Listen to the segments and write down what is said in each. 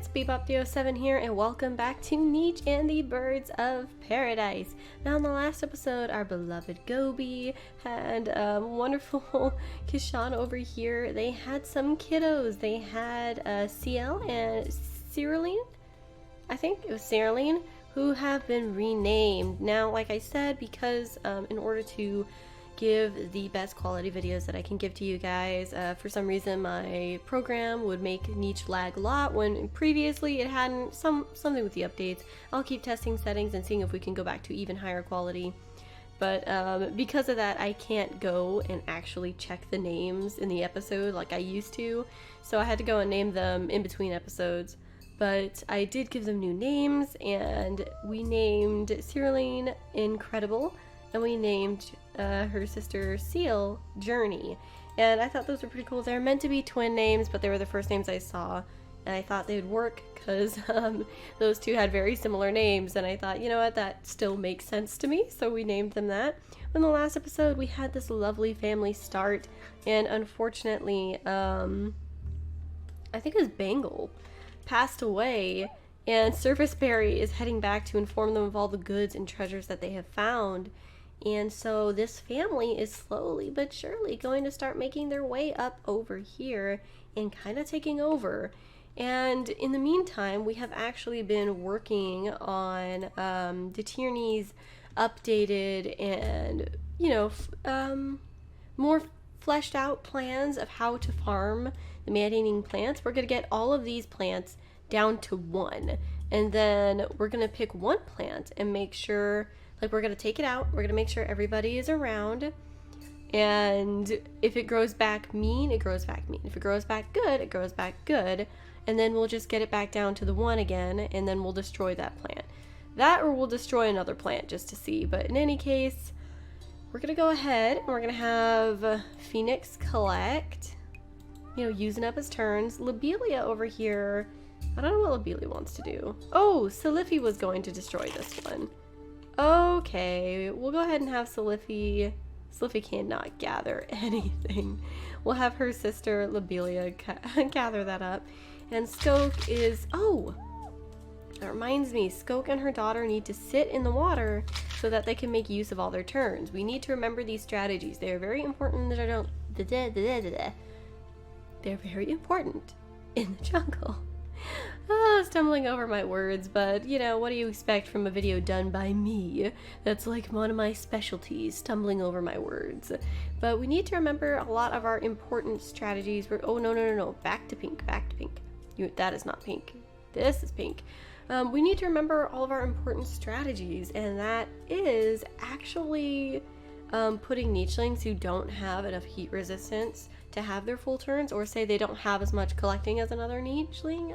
it's Bebop307 here, and welcome back to Nietzsche and the Birds of Paradise. Now, in the last episode, our beloved Gobi and wonderful Kishan over here, they had some kiddos. They had CL and Cyriline, I think it was Cyriline, who have been renamed. Now, like I said, because in order to give the best quality videos that I can give to you guys. For some reason my program would make Nietzsche lag a lot when previously it hadn't. Something with the updates. I'll keep testing settings and seeing if we can go back to even higher quality. But because of that, I can't go and actually check the names in the episode like I used to. So I had to go and name them in between episodes. But I did give them new names, and we named Cyriline Incredible, and we named her sister Seal Journey. And I thought those were pretty cool. They're meant to be twin names, but they were the first names I saw, and I thought they would work because those two had very similar names, and I thought, you know what, that still makes sense to me, so we named them that. In the last episode, we had this lovely family start, and unfortunately, I think it was Bangle passed away, and Surface Berry is heading back to inform them of all the goods and treasures that they have found. And so this family is slowly but surely going to start making their way up over here and kind of taking over. And in the meantime, we have actually been working on the Tierney's updated and, you know, more fleshed out plans of how to farm the man-eating plants. We're going to get all of these plants down to one. And then we're going to pick one plant and make sure, like, we're going to take it out. We're going to make sure everybody is around. And if it grows back mean, it grows back mean. If it grows back good, it grows back good. And then we'll just get it back down to the one again, and then we'll destroy that plant. That, or we'll destroy another plant just to see. But in any case, we're going to go ahead and we're going to have Phoenix collect, you know, using up his turns. Lobelia over here, I don't know what Lobelia wants to do. Oh, Salifi was going to destroy this one. Okay, we'll go ahead and have Salifi. Salifi cannot gather anything. We'll have her sister Lobelia gather that up. And Skoke is, oh, that reminds me, Skoke and her daughter need to sit in the water so that they can make use of all their turns. We need to remember these strategies. They are very important that I don't, they're very important in the jungle. Stumbling over my words, but you know, what do you expect from a video done by me? That's like one of my specialties, stumbling over my words. But we need to remember a lot of our important strategies. Oh, no, back to pink, back to pink. That is not pink. This is pink. We need to remember all of our important strategies, and that is actually putting nichelings who don't have enough heat resistance to have their full turns, or say they don't have as much collecting as another nicheling,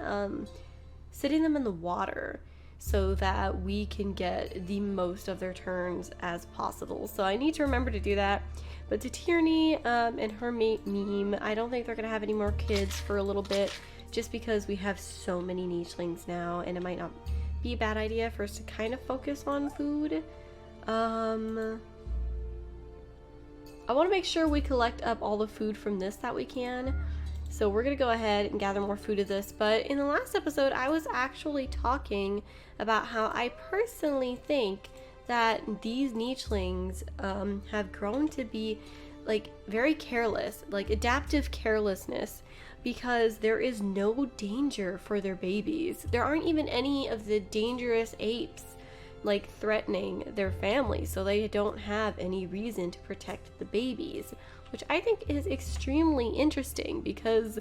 sitting them in the water so that we can get the most of their turns as possible. So I need to remember to do that. But to Tierney and her mate Meme, I don't think they're going to have any more kids for a little bit, just because we have so many nichelings now, and it might not be a bad idea for us to kind of focus on food. I want to make sure we collect up all the food from this that we can. So we're going to go ahead and gather more food of this. But in the last episode, I was actually talking about how I personally think that these nichelings have grown to be like very careless, like adaptive carelessness, because there is no danger for their babies. There aren't even any of the dangerous apes like threatening their family, so they don't have any reason to protect the babies, which I think is extremely interesting because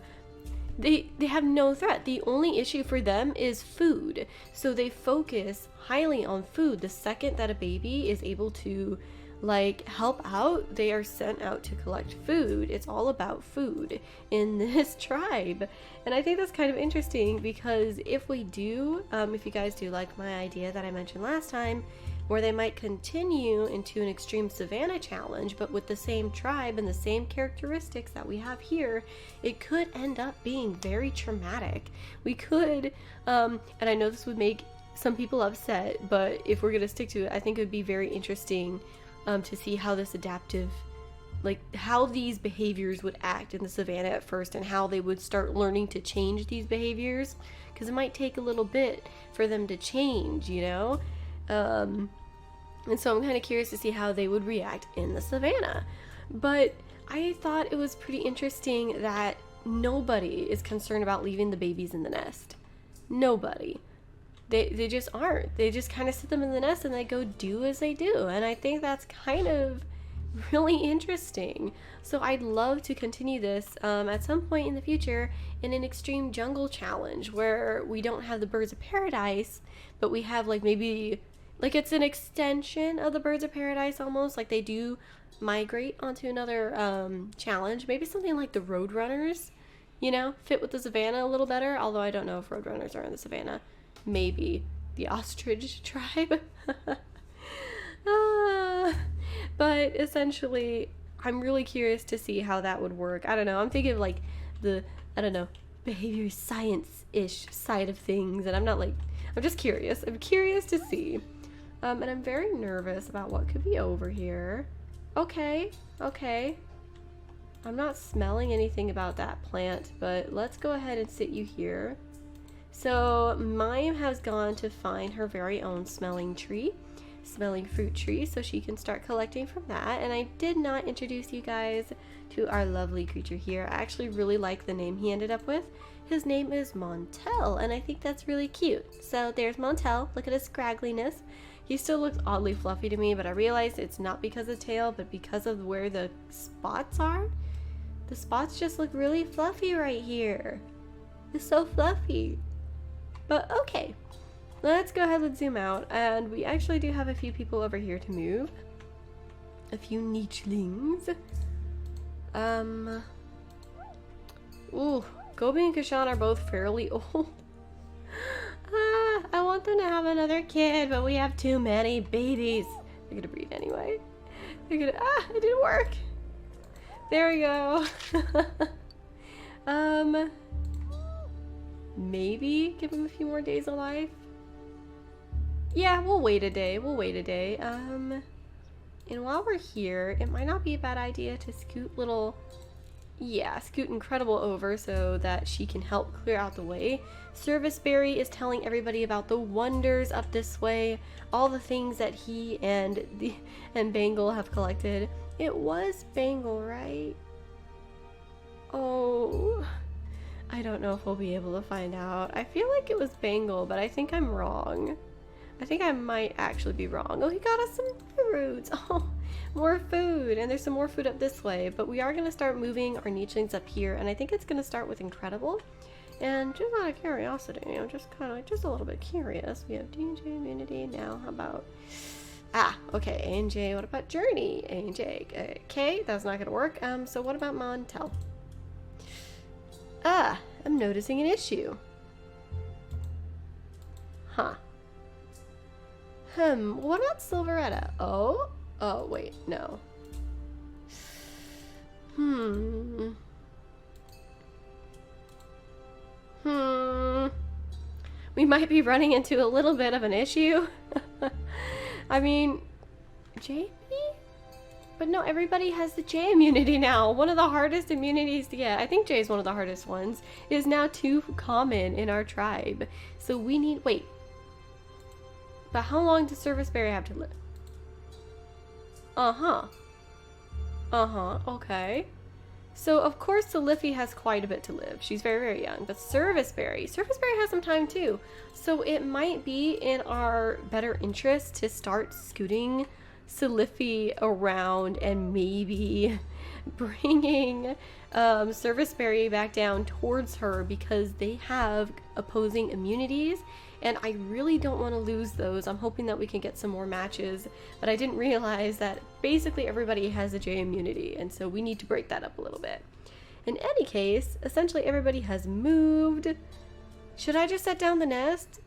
they have no threat. The only issue for them is food, so they focus highly on food. The second that a baby is able to like help out, they are sent out to collect food. It's all about food in this tribe, and I think that's kind of interesting because if we do, if you guys do like my idea that I mentioned last time, where they might continue into an extreme savannah challenge, but with the same tribe and the same characteristics that we have here, it could end up being very traumatic. We could, and I know this would make some people upset, but if we're gonna stick to it, I think it would be very interesting to see how this adaptive like how these behaviors would act in the savannah at first and how they would start learning to change these behaviors, because it might take a little bit for them to change, you know? And so I'm kind of curious to see how they would react in the savannah. But I thought it was pretty interesting that nobody is concerned about leaving the babies in the nest. Nobody. They just aren't. They just kind of sit them in the nest and they go do as they do. And I think that's kind of really interesting. So I'd love to continue this at some point in the future in an extreme jungle challenge where we don't have the birds of paradise, but we have like maybe like it's an extension of the birds of paradise almost, like they do migrate onto another challenge. Maybe something like the roadrunners, you know, fit with the savannah a little better, although I don't know if roadrunners are in the savannah. Maybe the ostrich tribe. But essentially I'm really curious to see how that would work. I don't know, I'm thinking of like the, I don't know, behavior science-ish side of things, and I'm just curious. I'm curious to see. And I'm very nervous about what could be over here. Okay. I'm not smelling anything about that plant, but let's go ahead and sit you here. So Mime has gone to find her very own smelling fruit tree, so she can start collecting from that. And I did not introduce you guys to our lovely creature here. I actually really like the name he ended up with. His name is Montel, and I think that's really cute. So there's Montel. Look at his scraggliness. He still looks oddly fluffy to me, but I realized it's not because of tail, but because of where the spots are. The spots just look really fluffy right here. It's so fluffy. But okay, let's go ahead and zoom out. And we actually do have a few people over here to move. A few nichelings. Ooh, Gobi and Kashan are both fairly old. I want them to have another kid, but we have too many babies. They're gonna breed anyway. They're gonna, it didn't work. There we go. Maybe give them a few more days of life. Yeah, we'll wait a day. And while we're here, it might not be a bad idea to scoot Incredible over so that she can help clear out the way. Serviceberry is telling everybody about the wonders up this way, all the things that he and Bangle have collected. It was Bangle, right? Oh, I don't know if we'll be able to find out. I feel like it was Bangle, but I think I'm wrong. I think I might actually be wrong. Oh, he got us some fruits. Oh, more food. And there's some more food up this way. But we are going to start moving our nichelings up here. And I think it's going to start with Incredible. And just out of curiosity, I'm just kind of, just a little bit curious. We have DJ immunity now. How about... okay. A&J. What about Journey? A&J. Okay, that's not going to work. So what about Montel? I'm noticing an issue. Huh. What about Silveretta? Oh, wait, no. We might be running into a little bit of an issue. I mean, JP? But no, everybody has the J immunity now. One of the hardest immunities to get. I think J is one of the hardest ones. It is now too common in our tribe. So we need, wait. But how long does Serviceberry have to live? Okay. So of course the Liffey has quite a bit to live. She's very, very young. But Serviceberry has some time too. So it might be in our better interest to start scooting Liffey around and maybe bringing Serviceberry back down towards her, because they have opposing immunities. And I really don't want to lose those. I'm hoping that we can get some more matches, but I didn't realize that basically everybody has a J immunity, and so we need to break that up a little bit. In any case, essentially everybody has moved. Should I just set down the nest?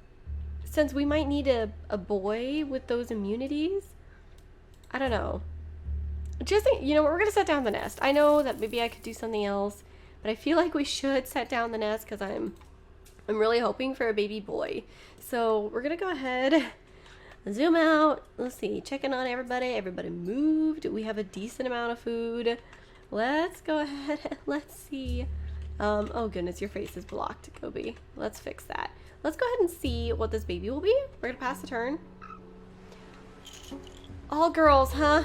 Since we might need a boy with those immunities? I don't know. Just think, you know, we're going to set down the nest. I know that maybe I could do something else, but I feel like we should set down the nest because I'm really hoping for a baby boy. So we're gonna go ahead. zoom out. Let's see, checking on everybody. Everybody moved. We have a decent amount of food. Let's go ahead and let's see. Oh goodness, your face is blocked, Gobi. Let's fix that. Let's go ahead and see what this baby will be. We're gonna pass the turn. All girls, huh?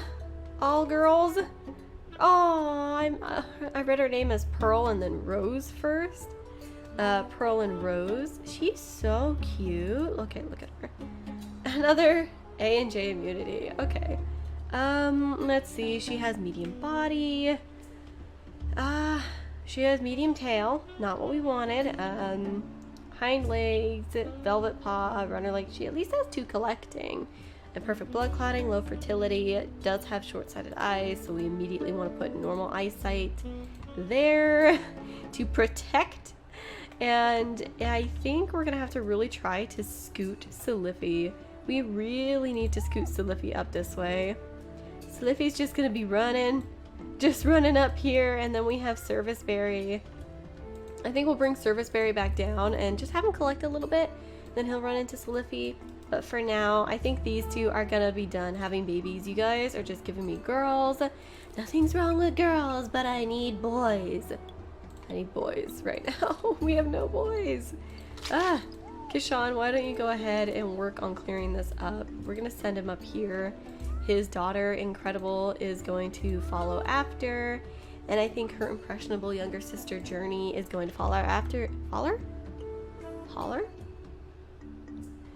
All girls? Oh, I read her name as Pearl and then Rose first. Pearl and Rose. She's so cute. Okay, look at her. Another A and J immunity. Okay. Let's see. She has medium body. She has medium tail. Not what we wanted. Hind legs, velvet paw, runner leg. She at least has 2 collecting. And perfect blood clotting, low fertility, does have short-sighted eyes, so we immediately want to put normal eyesight there to protect. And I think we're gonna have to really try to scoot Saliffy. We really need to scoot Saliffy up this way. Saliffy's just gonna be running up here, and then we have Serviceberry. I think we'll bring Serviceberry back down and just have him collect a little bit, then he'll run into Saliffy. But for now, I think these 2 are gonna be done having babies. You guys are just giving me girls. Nothing's wrong with girls, but I need boys. I need boys right now. We have no boys. Kishan, why don't you go ahead and work on clearing this up? We're gonna send him up here. His daughter, Incredible, is going to follow after. And I think her impressionable younger sister, Journey, is going to follow after. Holler?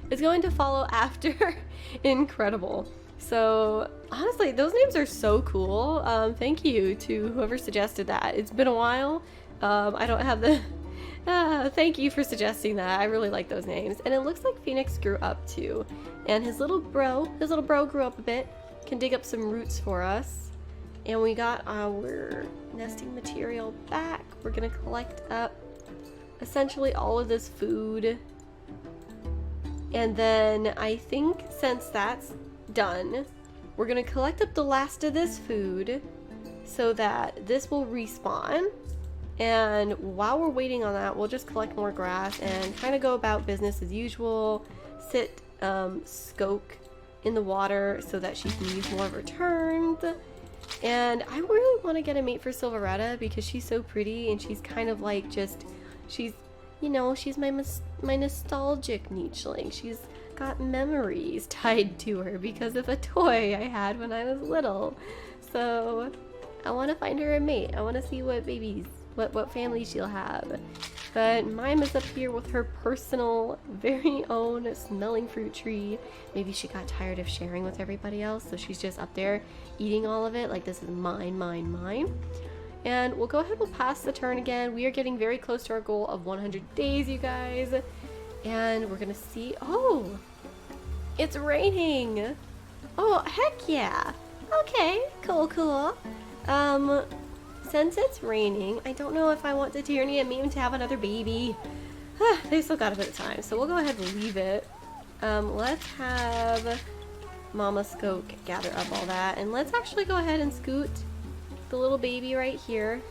Is going to follow after Incredible. So honestly, those names are so cool. Thank you to whoever suggested that. It's been a while. I don't have the thank you for suggesting that. I really like those names. And it looks like Phoenix grew up too, and his little bro grew up a bit, can dig up some roots for us. And we got our nesting material back. We're gonna collect up essentially all of this food. And then I think since that's done, we're gonna collect up the last of this food so that this will respawn. And while we're waiting on that, we'll just collect more grass and kind of go about business as usual. Sit Skoke in the water so that she can use more of her turns. And I really want to get a mate for Silveretta because she's so pretty, and she's kind of like she's my nostalgic nicheling. She's got memories tied to her because of a toy I had when I was little. So I want to find her a mate. I want to see what family she'll have. But Mime is up here with her personal, very own smelling fruit tree. Maybe she got tired of sharing with everybody else, so she's just up there eating all of it. Like, this is mine, mine, mine. And we'll go ahead, we'll pass the turn again. We are getting very close to our goal of 100 days, you guys. And we're gonna see, oh, it's raining. Oh, heck yeah. Okay, cool. Since it's raining, I don't know if I want the Tierney and Meme to have another baby. They still got a bit of time, so we'll go ahead and leave it. Let's have Mama Skoke gather up all that, and let's actually go ahead and scoot the little baby right here.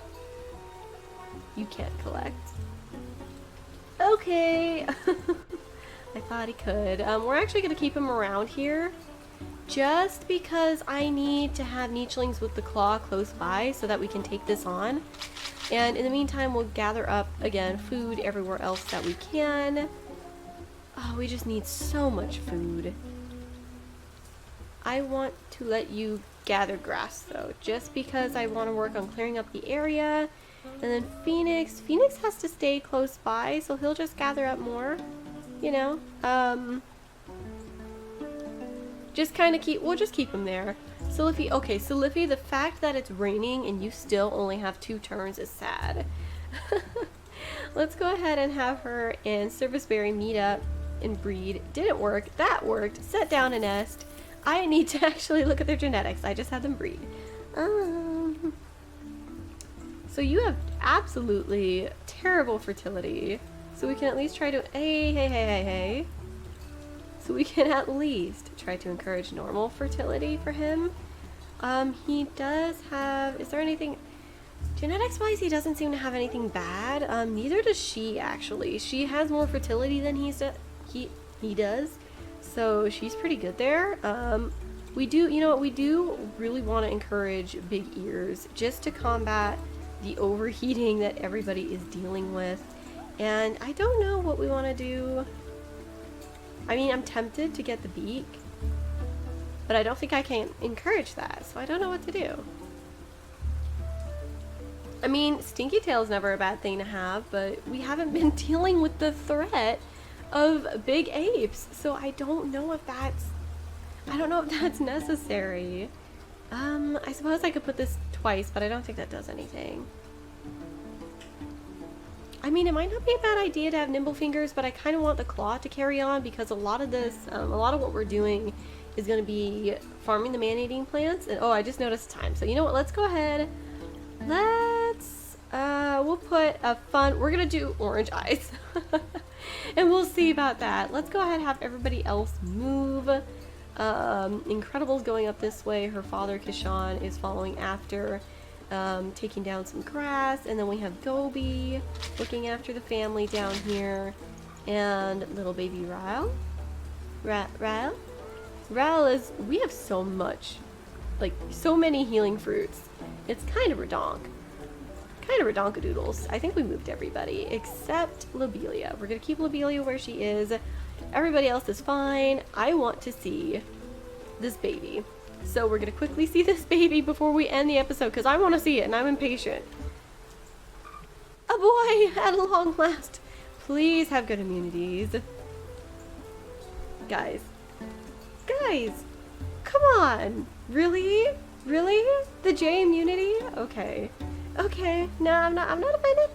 You can't collect. Okay. I thought he could. We're actually going to keep him around here just because I need to have nichelings with the claw close by so that we can take this on. And in the meantime, we'll gather up, again, food everywhere else that we can. Oh, we just need so much food. I want to let you gather grass, though, just because I want to work on clearing up the area. And then Phoenix has to stay close by, so he'll just gather up more, you know? We'll just keep him there. Saliffy, the fact that it's raining and you still only have 2 turns is sad. Let's go ahead and have her and Serviceberry meet up and breed. Didn't work. That worked. Set down a nest. I need to actually look at their genetics. I just had them breed. So you have absolutely terrible fertility. So we can at least try to... Hey. So we can at least try to encourage normal fertility for him. He does have... Is there anything... Genetics-wise, he doesn't seem to have anything bad. Neither does she, actually. She has more fertility than he does. So she's pretty good there. We do, you know what, we do really want to encourage big ears just to combat the overheating that everybody is dealing with. And I don't know what we want to do. I mean, I'm tempted to get the beak, but I don't think I can encourage that, so I don't know what to do. I mean, Stinky Tail's never a bad thing to have, but we haven't been dealing with the threat of big apes, so I don't know if that's necessary. I suppose I could put this twice, but I don't think that does anything. I mean, it might not be a bad idea to have nimble fingers, but I kind of want the claw to carry on because a lot of this, a lot of what we're doing is going to be farming the man-eating plants. And oh, I just noticed time. So you know what? Let's go ahead. We'll put a fun, we're going to do orange eyes. And we'll see about that. Let's go ahead and have everybody else move. Incredible's going up this way. Her father, Kishan, is following after, taking down some grass. And then we have Gobi looking after the family down here. And little baby Ryle. Ryle? Ryle is, we have so much, like, so many healing fruits. It's kind of redonk. Kind of redonkadoodles. I think we moved everybody except Lobelia. We're gonna keep Lobelia where she is. Everybody else is fine. I want to see this baby. So we're gonna quickly see this baby before we end the episode because I want to see it and I'm impatient. A boy at long last. Please have good immunities. Guys, come on. Really? The J immunity? Okay. No, I'm not offended.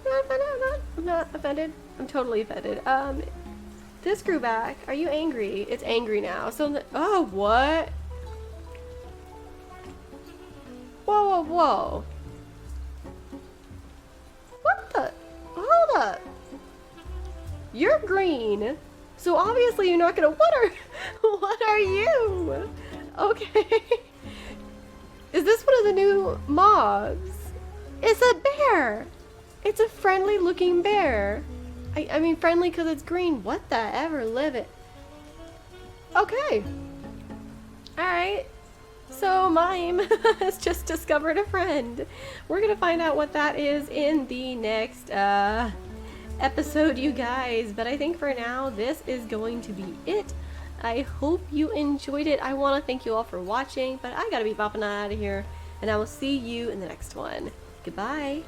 I'm not offended. I'm totally offended. This grew back. Are you angry? It's angry now. So, oh, what? Whoa. What the? Hold up. You're green. So obviously you're not gonna, what are you? Okay. Is this one of the new mobs? It's a bear. It's a friendly looking bear. I mean friendly because it's green. What the ever living? Okay. Alright. So Mime has just discovered a friend. We're gonna find out what that is in the next episode, you guys. But I think for now, this is going to be it. I hope you enjoyed it. I want to thank you all for watching, but I gotta be bopping out of here. And I will see you in the next one. Goodbye.